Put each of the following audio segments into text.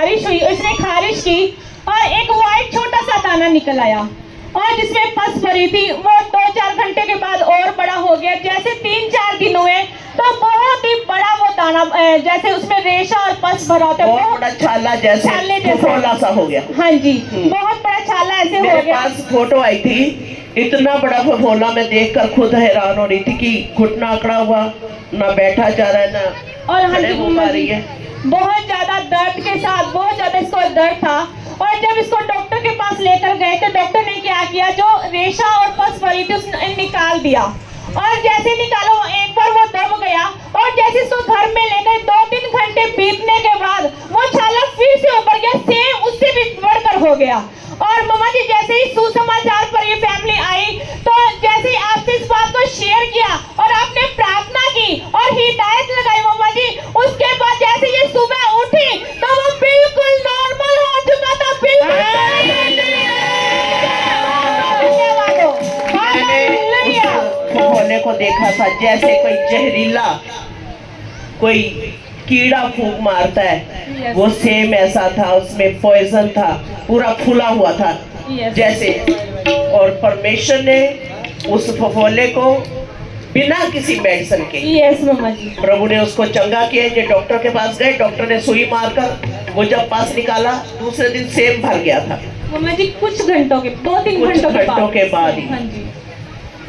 खारिश हुई, उसने खारिश की और एक वाइट छोटा सा दाना निकल आया और जिसमें पस भरी थी। वो 2-4 घंटे के बाद और बड़ा हो गया। जैसे 3-4 दिन हुए तो बहुत ही बड़ा वो दाना, जैसे उसमें रेशा और पस भरा होता है, बहुत बड़ा छाला जैसे फफोला सा हो गया। हाँ जी, बहुत बड़ा छाला ऐसे हो गया। मेरे पास फोटो आई थी, इतना बड़ा फफोला मैं देखकर खुद हैरान हो रही थी कि घुटना अकड़ा हुआ, ना बैठा जा रहा है ना और हाँ जी हो पा रही है। बहुत ज्यादा दर्द के साथ, बहुत ज्यादा इसको दर्द था। और जब इसको डॉक्टर के पास लेकर गए तो डॉक्टर ने क्या किया, जो रेशा और पस भरी थी उसने निकाल दिया। और जैसे निकालो एक बार वो दब गया और जैसे इसको घर में ले गए 2-3 घंटे बीतने के बाद वो छाला फिर से ऊपर गया, सेम उससे भी बढ़कर हो गया। और मम्मा जी जैसे ही सुसमाचार पर ये फैमिली आई तो जैसे ही आपसे इस बात को शेयर किया और आपने प्रार्थना की और हिदायत लगाई मम्मा जी, उसके बाद जैसे ये सुबह उठी तो वो बिल्कुल नॉर्मल हो चुका था। फफोले को देखा था जैसे कोई जहरीला कोई कीड़ा फूंक मारता है, वो सेम ऐसा था, उसमें पॉइजन था, पूरा फूला हुआ था जैसे। और परमेश्वर ने उस फफोले को बिना किसी मेडिसिन के, यस मम्मा जी, प्रभु ने उसको चंगा किया। ये डॉक्टर के पास गए, डॉक्टर ने सुई मारकर वो जब पास निकाला दूसरे दिन सेम भर गया था मम्मा जी, कुछ घंटों के 2-3 घंटों के बाद ही। हाँ जी।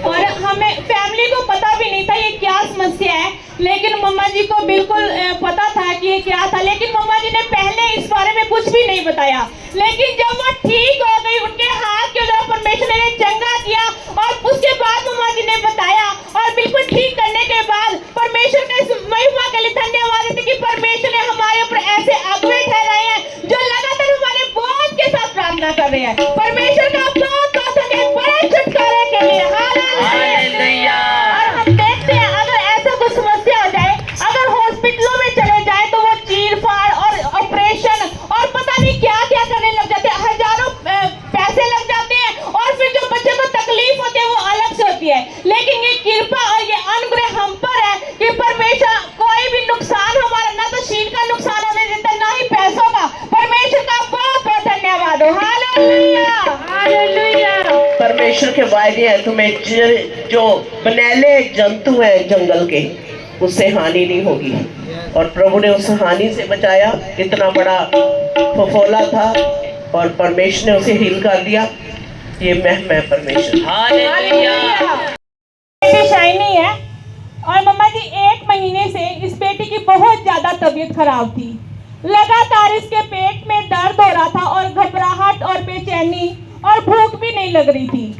और हमें फैमिली को पता भी नहीं था ये क्या समस्या है, लेकिन मम्मा जी को बिल्कुल पता था कि ये क्या था, लेकिन मम्मा जी ने पहले इस बारे में कुछ भी नहीं बताया। लेकिन जब वो ठीक हो गई, उनके हाथ के द्वारा परमेश्वर ने चंगा किया और उसके बाद मम्मा जी ने बताया और बिल्कुल ठीक करने के बाद परमेश्वर के महिमा के लिए धन्यवाद देते कि परमेश्वर ने हमारे ऊपर ऐसे अगुवे ठहराए हैं जो लगातार हमारे बहुत के साथ प्रार्थना कर रहे हैं। परमेश्वर का बहुत बहुत धन्यवाद बड़े छुटकारे के लिए। और हम देखते हैं अगर ऐसा कुछ समस्या हो जाए, अगर हॉस्पिटलों में चले जाए तो वो चीर फाड़ और ऑपरेशन और पता नहीं क्या क्या करने लग जाते हैं, हजारों पैसे लग जाते हैं और फिर जो बच्चे को तकलीफ होती है वो अलग से होती है। लेकिन ये कृपा और ये अनुग्रह हम पर है कि परमेश्वर कोई भी नुकसान हमारा, ना तो शील का नुकसान होने देता, ना ही पैसों का। परमेश्वर का बहुत बहुत धन्यवाद हो। Hallelujah, hallelujah. परमेश्वर के वायदे हैं, तुम्हें जो बनैले जंतु हैं जंगल के उससे हानि नहीं होगी। और प्रभु ने उस हानि से बचाया। इतना बड़ा फफोला था और परमेश्वर ने उसे हील कर दिया। ये महिमा है परमेश्वर। हालेलुया। शाइनी है और मम्मा जी 1 महीने से इस बेटी की बहुत ज्यादा तबीयत खराब थी। लगातार इसके पेट में दर्द हो रहा था और घबराहट और बेचैनी और भूख भी नहीं लग रही थी।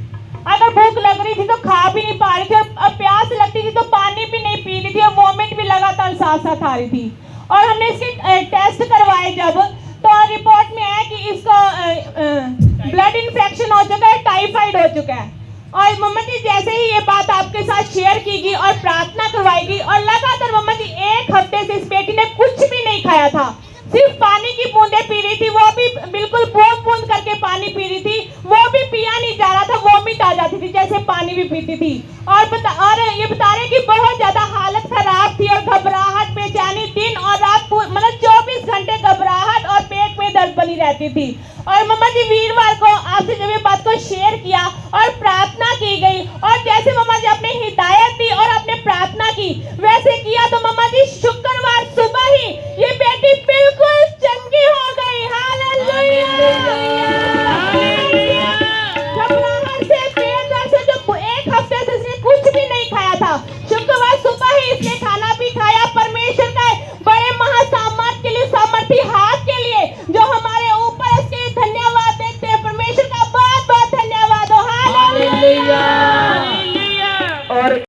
अगर भूख लग रही थी तो खा भी नहीं पा रही थी और प्यास लगती थी तो पानी भी नहीं पी रही थी और वॉमिट भी लगातार साथ साथ आ रही थी। और हमने इसके टेस्ट करवाए जब तो रिपोर्ट में आया कि इसको ब्लड इन्फेक्शन हो चुका है, टाइफाइड हो चुका है। और मम्मा जी जैसे ही ये बात आपके साथ शेयर कीगी और प्रार्थना करवाएगी और लगातार मम्मा जी 1 हफ्ते से इस बेटी ने कुछ भी नहीं खाया था, सिर्फ पानी की बूंदे पी रही थी, वो भी बिल्कुल बूंद बूंद करके पानी पी रही थी, वो भी पिया नहीं जा रहा था, वॉमिट आ जाती थी जैसे पानी भी पीती थी। और ये बता रहे कि बहुत ज्यादा हालत खराब थी और घबराहट बेचैनी दिन और रात मतलब 24 घंटे घबराहट और पेट में दर्द बनी रहती थी। और मम्मा जी वीरवार को आपसे जब ये बात को शेयर किया और प्रार्थना की गई और जैसे मम्मा जी अपने हिदायत दी और अपने प्रार्थना की वैसे किया तो मम्मा जी शुक्रवार सुबह ही ये बेटी बिल्कुल